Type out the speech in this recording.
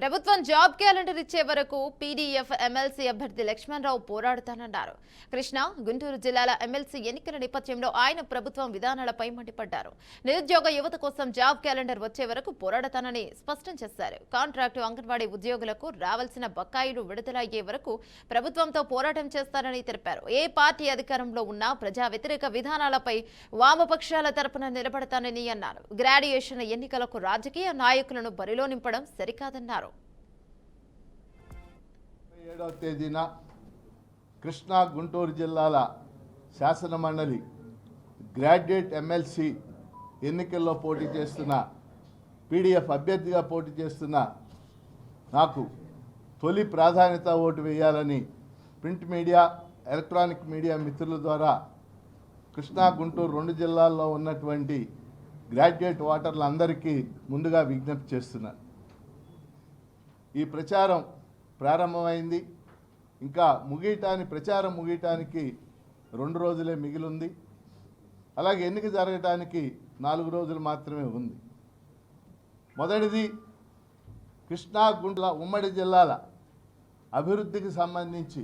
ప్రభుత్వం job calendar ఇచ్చే వరకు పీడీఎఫ్ ఎమ్మెల్సీ అభ్యర్థి లక్ష్మణరావు పోరాడుతానన్నారు. కృష్ణా, గుంటూరు జిల్లాల ఎమ్మెల్సీ ఎన్నికల నేపథ్యంలో ఆయన ప్రభుత్వం విధానాలపై మండిపడ్డారు. నిరుద్యోగ యువత కోసం జాబ్ క్యాలెండర్ వచ్చే వరకు పోరాడతానని స్పష్టం చేశారు. కాంట్రాక్టు అంగన్వాడీ ఉద్యోగులకు రావాల్సిన బకాయిలు విడుదలయ్యే వరకు ప్రభుత్వంతో పోరాటం చేస్తారని తెలిపారు. ఏ పార్టీ అధికారంలో ఉన్నా ప్రజా వ్యతిరేక విధానాలపై వామపక్షాల తరపున నిలబడతానని అన్నారు. గ్రాడ్యుయేషన్ ఎన్నికలకు రాజకీయ నాయకులను బరిలో నింపడం సరికాదన్నారు. 7వ తేదీన కృష్ణా, గుంటూరు జిల్లాల శాసనమండలి గ్రాడ్యుయేట్ ఎమ్మెల్సీ ఎన్నికల్లో పోటీ చేస్తున్న పీడీఎఫ్ అభ్యర్థిగా పోటీ చేస్తున్న నాకు తొలి ప్రాధాన్యత ఓటు వేయాలని ప్రింట్ మీడియా, ఎలక్ట్రానిక్ మీడియా మిత్రుల ద్వారా కృష్ణా, గుంటూరు 2 జిల్లాల్లో ఉన్నటువంటి గ్రాడ్యుయేట్ ఓటర్లందరికీ ముందుగా విజ్ఞప్తి చేస్తున్నాను. ఈ ప్రచారం ప్రారంభమైంది. ఇంకా ప్రచారం ముగియటానికి 2 రోజులే మిగిలింది. అలాగే ఎన్నిక జరగటానికి 4 రోజులు మాత్రమే ఉంది. మొదటిది కృష్ణా, గుంటూరు ఉమ్మడి జిల్లాల అభివృద్ధికి సంబంధించి